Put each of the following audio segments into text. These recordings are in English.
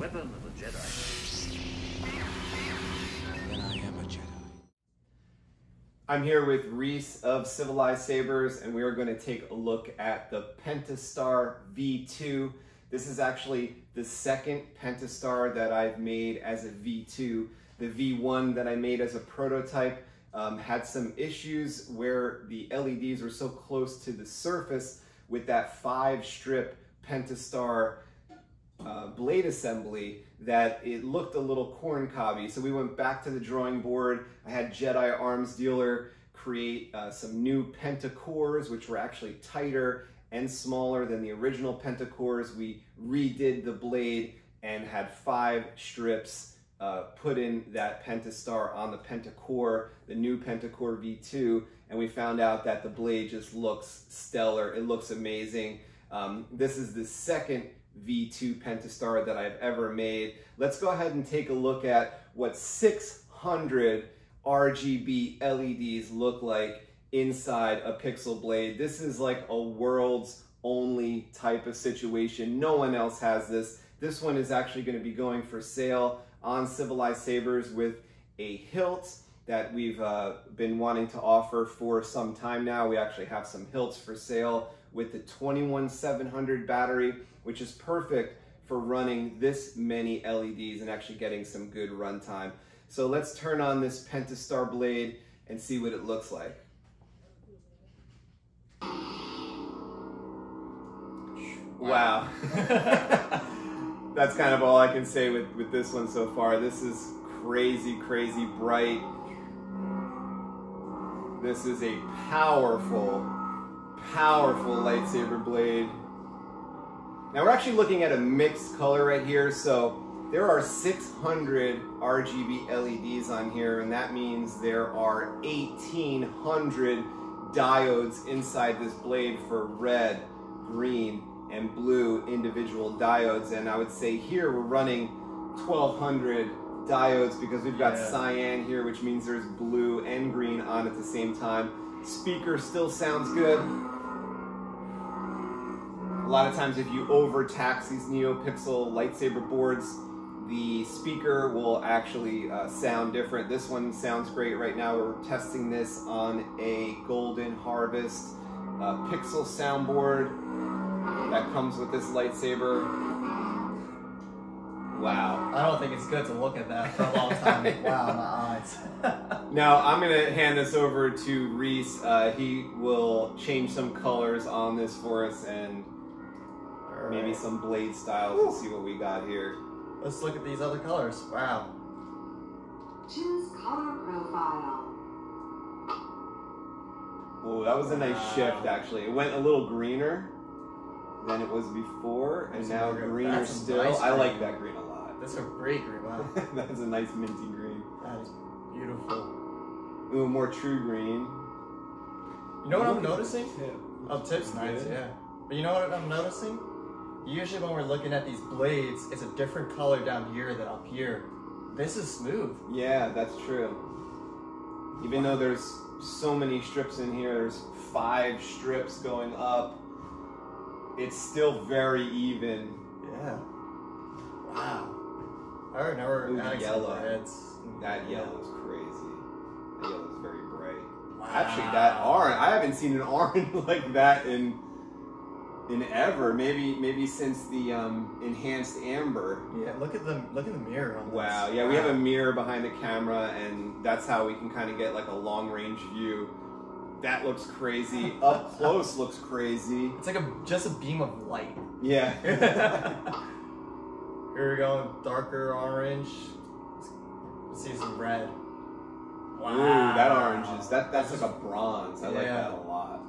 weapon of a Jedi. Then I am a Jedi. I'm here with Reese of Civilized Sabers, and we are going to take a look at the Penta-Star V2. This is actually the second Penta-Star that I've made as a V2. The V1 that I made as a prototype had some issues where the LEDs were so close to the surface with that 5-strip Penta-Star blade assembly that it looked a little corn cobby. So we went back to the drawing board. I had Jedi Arms Dealer create some new Penta-Cores, which were actually tighter and smaller than the original Penta-Cores. We redid the blade and had 5 strips put in that Penta-Star on the Penta-Core, the new Penta-Core V2, and we found out that the blade just looks stellar. It looks amazing. This is the second V2 Penta-Star that I've ever made. Let's go ahead and take a look at what 600 RGB LEDs look like inside a pixel blade. This is like a world's only type of situation. No one else has this. This one is actually going to be going for sale on Civilized Sabers with a hilt that we've been wanting to offer for some time now. We actually have some hilts for sale with the 21700 battery, which is perfect for running this many LEDs and actually getting some good runtime. So let's turn on this Penta-Star blade and see what it looks like. Wow. That's kind of all I can say with this one so far. This is crazy, crazy bright. This is a powerful, powerful lightsaber blade. Now we're actually looking at a mixed color right here, so there are 600 RGB LEDs on here, and that means there are 1800 diodes inside this blade for red, green, and blue individual diodes. And I would say here we're running 1200 diodes because we've got cyan here, which means there's blue and green on at the same time. Speaker still sounds good. A lot of times if you overtax these neopixel lightsaber boards, the speaker will actually sound different. This one sounds great right now. We're testing this on a Golden Harvest pixel soundboard that comes with this lightsaber. Wow. I don't think it's good to look at that for a long time. Wow, my eyes. Now I'm gonna hand this over to Reese. He will change some colors on this for us and maybe some blade styles and see what we got here. Let's look at these other colors. Wow. Choose color profile. Oh, that was a nice shift actually. It went a little greener than it was before, and now greener still. Nice I like that green a lot. That's a great green. Wow. That's a nice minty green. That is beautiful. Ooh, more true green. You know what I'm noticing? Tip. Oh, tip's nice, yeah. But you know what I'm noticing? Usually when we're looking at these blades, it's a different color down here than up here. This is smooth. Yeah, that's true. Even though there's so many strips in here, there's 5 strips going up, it's still very even. Yeah. Wow. Alright, now we're adding yellow. some reds. That yellow is crazy. That yellow is very bright. Wow. Actually, that orange, I haven't seen an orange like that in ever. Maybe since the enhanced amber. Yeah, look at the mirror on this. Wow. Yeah, we have a mirror behind the camera, and that's how we can kind of get like a long range view. That looks crazy. Up close looks crazy. It's like just a beam of light. Yeah. Here we go, darker orange. Let's see some red. Wow. Ooh, that orange is that's like a bronze. I like Yeah. that a lot.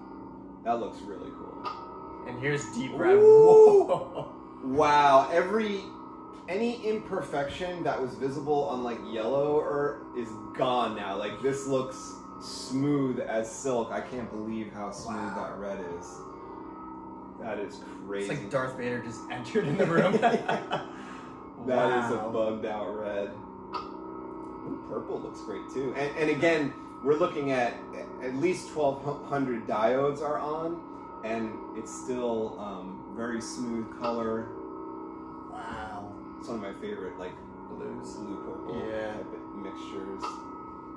That looks really cool. And here's deep red. Ooh. Whoa. Wow, any imperfection that was visible on like yellow is gone now. Like this looks smooth as silk. I can't believe how smooth that red is. That is crazy. It's like Darth Vader just entered in the room. That is a bugged out red. Ooh, purple looks great too. And again, we're looking at least 1200 diodes are on, and it's still very smooth color. Wow. It's one of my favorite, like, Blues. blue purple Yeah. type of mixtures.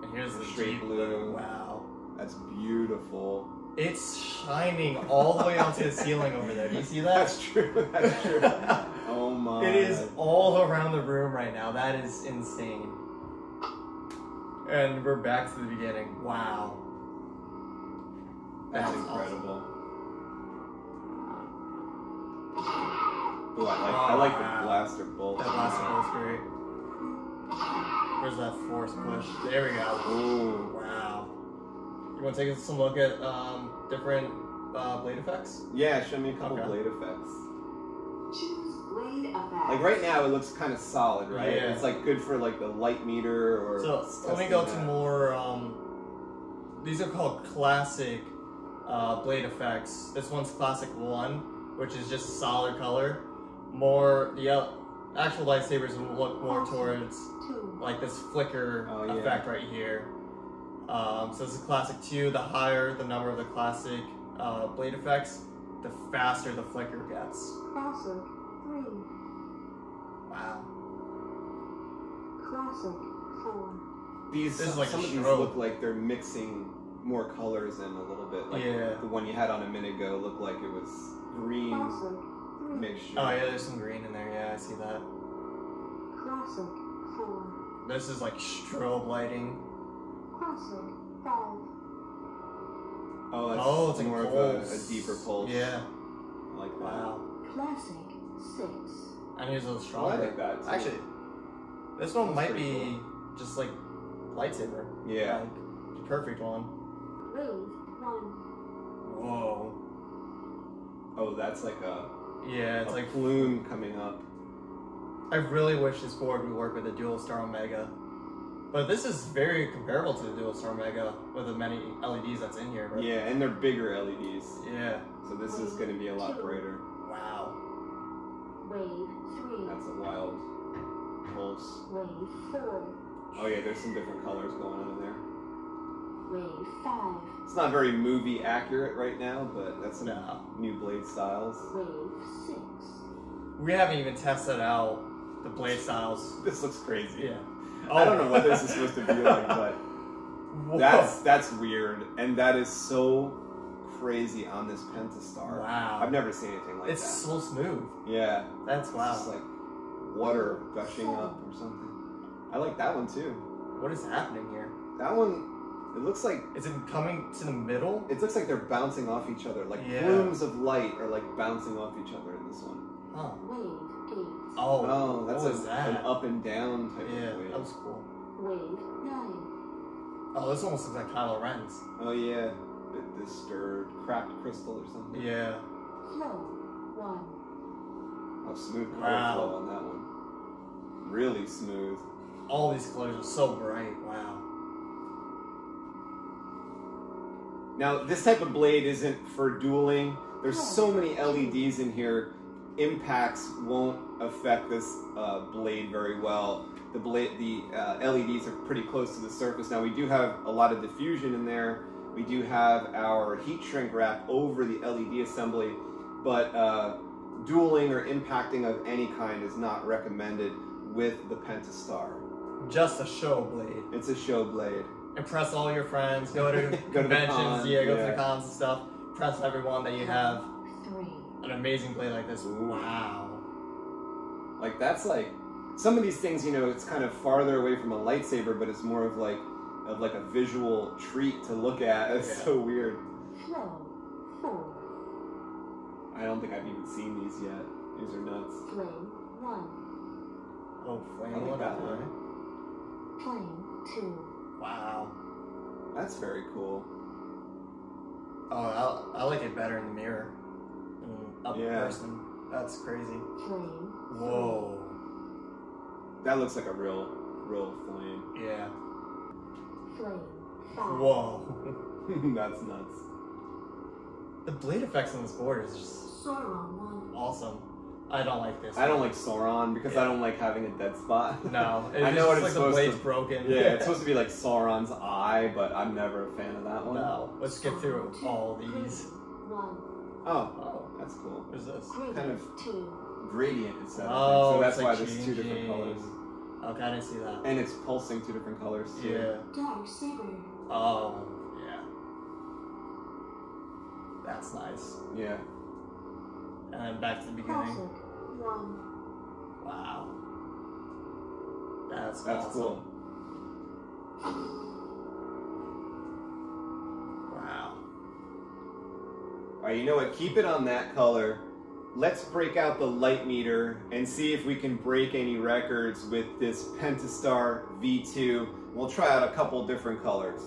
And here's the Straight deep blue. Wow. That's beautiful. It's shining all the way onto the ceiling over there. Do you see that? That's true. That's true. Oh my. It is all around the room right now. That is insane. And we're back to the beginning. Wow. That's incredible. Ooh, I like wow. the blaster bolt. That blaster bolt's great. Where's that force push? There we go. Ooh. Wow. You want to take some look at different blade effects? Yeah, show me a couple Okay. blade effects. Choose blade effect. Like right now, it looks kind of solid, right? Yeah. It's like good for like the light meter or. So let me go to more. These are called classic blade effects. This one's classic 1, which is just solid color. More the actual lightsabers will look more towards 2. like this flicker Oh, yeah. effect right here. So this is classic 2. The higher the number of the classic blade effects, the faster the flicker gets. Classic 3. Wow. Classic 4. These This is like some a of these strobe. look like they're mixing more colors in a little bit. Like Yeah. the one you had on a minute ago looked like it was green Classic 3. mixture. Oh yeah, there's some green in there. Yeah, I see that. Classic 4. This is like strobe lighting. Classic 5. Oh, that's Oh, it's like more a of pulse. a deeper pulse. Yeah. I like that. Wow. Classic 6. And here's a little Oh, I stronger. like that too. Actually, this one That's might pretty be just like lightsaber. Yeah. Like, the perfect one. Wave 1. Whoa. Oh, that's like a Yeah, it's like plume coming up. I really wish this board would work with the Dual Star Omega. But this is very comparable to the Dual Star Omega with the many LEDs that's in here. Right? Yeah, and they're bigger LEDs. Yeah. So this is going to be a lot brighter. Wow. Wave 3. That's a wild pulse. Wave 4. Oh yeah, there's some different colors going on in there. Wave 5. It's not very movie accurate right now, but that's some No. new blade styles. Wave 6. We haven't even tested out the blade styles. This looks crazy. Yeah. I don't know what this is supposed to be like, but Whoa. that's weird, and that is so crazy on this Penta-Star. Wow. I've never seen anything like It's that. so smooth. Yeah. That's It's wow. just like water gushing up or something. I like that one too. What is happening here? That one, it looks like Is it coming to the middle? it looks like they're bouncing off each other. Like Yeah. plumes of light are like bouncing off each other in this one. Huh. Wave 8. Oh. Oh, that's what was that? an up and down type Yeah, of wave. that was cool. Wave 9. Oh, this almost looks like Kylo Ren's. Oh yeah, this stirred cracked crystal or something. Yeah. Flow 1. Oh, smooth color Wow. flow on that one. Really smooth. All these colors are so bright. Wow. Now, this type of blade isn't for dueling. There's so many LEDs in here. Impacts won't affect this blade very well. The LEDs are pretty close to the surface. Now, we do have a lot of diffusion in there. We do have our heat shrink wrap over the LED assembly, but dueling or impacting of any kind is not recommended with the Penta-Star. Just a show blade. It's a show blade. Impress all your friends. Go to Go to the conventions. con, Go to yeah. the cons and stuff. Impress everyone that you have 3. an amazing blade like this. Ooh. Wow. Like that's like some of these things, you know, it's kind of farther away from a lightsaber, but it's more of like a visual treat to look at. It's Yeah. so weird. Flow 4. I don't think I've even seen these yet. These are nuts. Flame 1. Oh, flame I like one that up one. there. Flame 2. Wow. That's very cool. Oh, I like it better in the mirror. Up Yeah. person. That's crazy. Flame 3. Whoa. That looks like a real flame. Yeah. Flame 5. Whoa. That's nuts. The blade effects on this board is just Sauron 1. awesome. I don't like this. I don't like Sauron because I don't like having a dead spot. No, I know what it's like the supposed blade's to. broken. Yeah, it's supposed to be like Sauron's eye, but I'm never a fan of that one. No, let's get through all these. 1. Oh, Oh, that's cool. what is this? Kind of 2. gradient instead of Oh, so that's it's why like there's two different colors. Okay, I didn't see that. And it's pulsing two different colors too. Yeah. Dark Saber. Oh, yeah. That's nice. Yeah. And then back to the beginning. Classic 1. Wow. That's That's awesome. cool. Wow. Alright, you know what? Keep it on that color. Let's break out the light meter and see if we can break any records with this Penta-Star V2. We'll try out a couple different colors.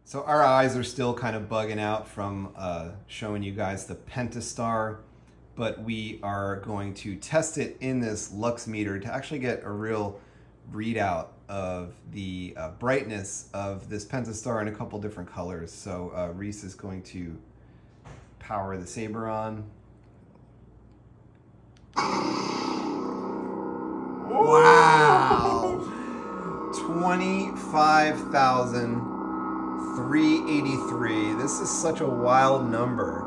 So our eyes are still kind of bugging out from showing you guys the Penta-Star, but we are going to test it in this lux meter to actually get a real readout of the brightness of this Penta-Star in a couple different colors. So Reese is going to power the saber on. Wow! 25,383. This is such a wild number.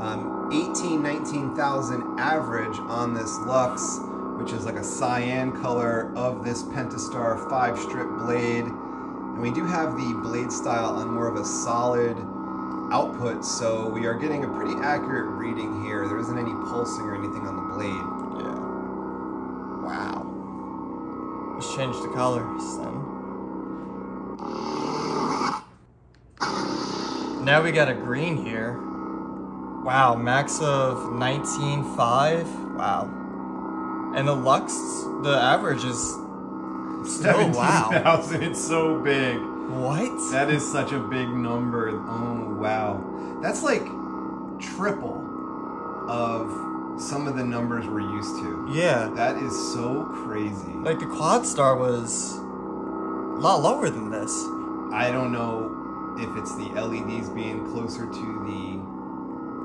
19,000 average on this Lux, which is like a cyan color of this Penta-Star 5-strip blade. And we do have the blade style on more of a solid output, so we are getting a pretty accurate reading here. There isn't any pulsing or anything on the blade. Yeah. Wow. Let's change the colors then. Now we got a green here. Wow, max of 19.5. Wow. And the Lux, the average is still, wow. 17,000, it's so big. What? That is such a big number. Oh, wow. That's like triple of some of the numbers we're used to. Yeah. That is so crazy. Like the Quad Star was a lot lower than this. I don't know if it's the LEDs being closer to the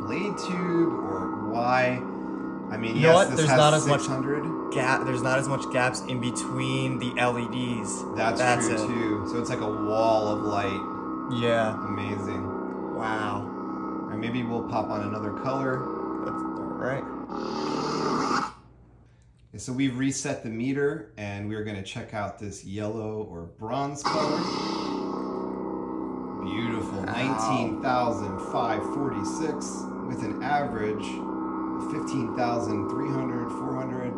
blade tube or why. I mean, You know yes, what? this There's has not as much 600. There's not as much gaps in between the LEDs. That's true it. too. So it's like a wall of light. Yeah. Amazing. Wow. Or maybe we'll pop on another color. That's right. Okay, so we've reset the meter and we're going to check out this yellow or bronze color. Beautiful. 19,546 with an average of 15,300, 400.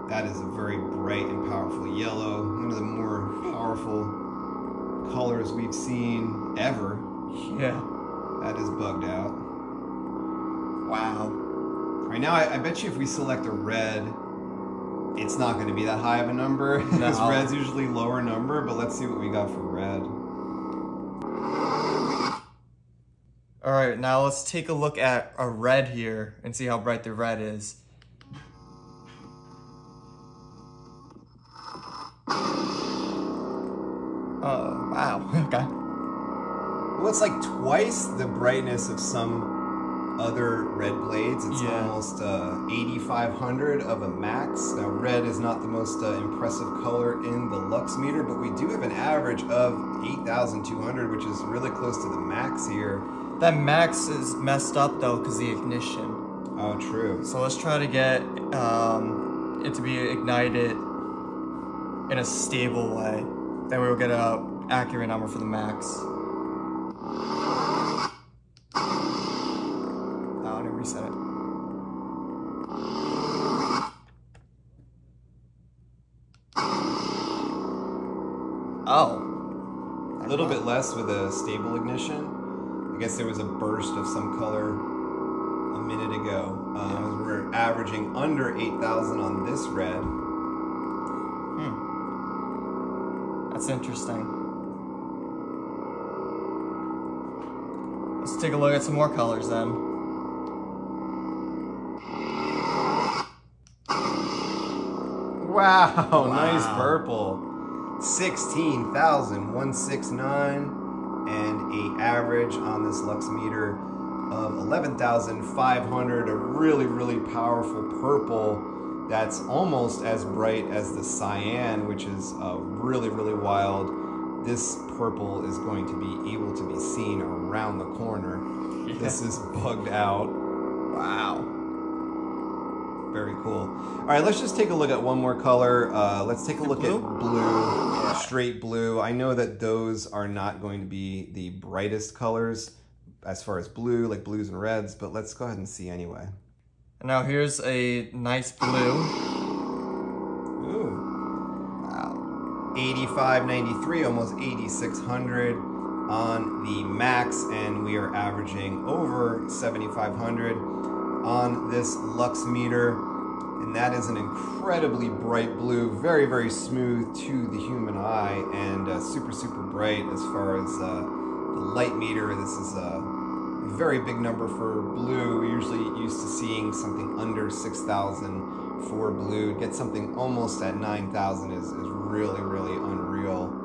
That is a very bright and powerful yellow. One of the more powerful colors we've seen ever. Yeah. That is bugged out. Wow. All right, now I bet you if we select a red, it's not going to be that high of a number. Because No. red's usually lower number, but let's see what we got for red. All right, now let's take a look at a red here and see how bright the red is. Oh, wow. Okay. Well, it's like twice the brightness of some other red blades. It's Yeah. almost 8,500 of a max. Now, red is not the most impressive color in the lux meter, but we do have an average of 8,200, which is really close to the max here. That max is messed up though because the ignition. Oh, true. So let's try to get it to be ignited in a stable way. Then we'll get a accurate number for the max. Oh, I didn't reset it. Oh. A little bit less with a stable ignition. I guess there was a burst of some color a minute ago. We're averaging under 8,000 on this red. That's interesting. Let's take a look at some more colors then. Wow, nice purple. 16,169 and a average on this lux meter of 11,500. A really, really powerful purple that's almost as bright as the cyan, which is really, really wild. This purple is going to be able to be seen around the corner. This is bugged out. Wow. Very cool. All right, let's just take a look at one more color. Let's take a look at blue, straight blue. I know that those are not going to be the brightest colors as far as blue, like blues and reds, but let's go ahead and see anyway. And now here's a nice blue. Ooh. Wow. 8593, almost 8600 on the max, and we are averaging over 7500 on this lux meter, and that is an incredibly bright blue, very, very smooth to the human eye, and super, super bright as far as the light meter. This is a very big number for blue. We're usually used to seeing something under 6,000 for blue. Get something almost at 9,000 is really, really unreal.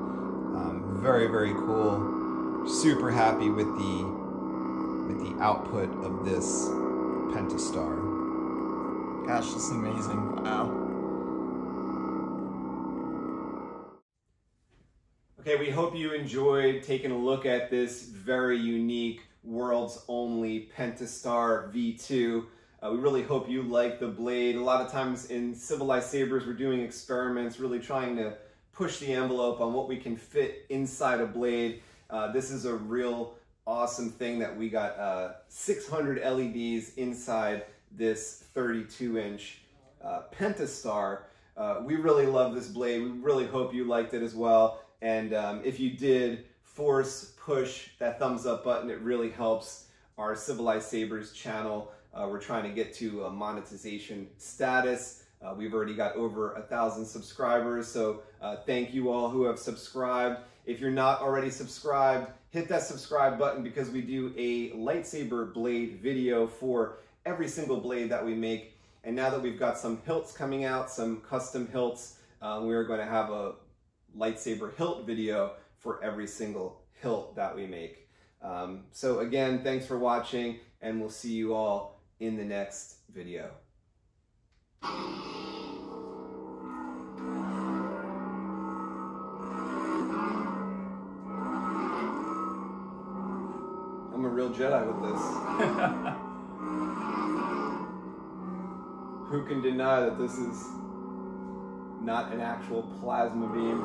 Very, very cool. Super happy with the output of this Penta-Star. Gosh, this is amazing. Wow. Okay, we hope you enjoyed taking a look at this very unique, world's only Penta-Star V2. We really hope you like the blade. A lot of times in Civilized Sabers, we're doing experiments, really trying to push the envelope on what we can fit inside a blade. This is a real awesome thing that we got 600 LEDs inside this 32-inch Penta-Star. We really love this blade. We really hope you liked it as well. And if you did, push that thumbs up button. It really helps our Civilized Sabers channel. We're trying to get to a monetization status. We've already got over 1,000 subscribers, so thank you all who have subscribed. If you're not already subscribed, hit that subscribe button, because we do a lightsaber blade video for every single blade that we make. And now that we've got some hilts coming out, some custom hilts, we're going to have a lightsaber hilt video for every single hilt that we make. So again, thanks for watching, and we'll see you all in the next video. I'm a real Jedi with this. Who can deny that this is not an actual plasma beam?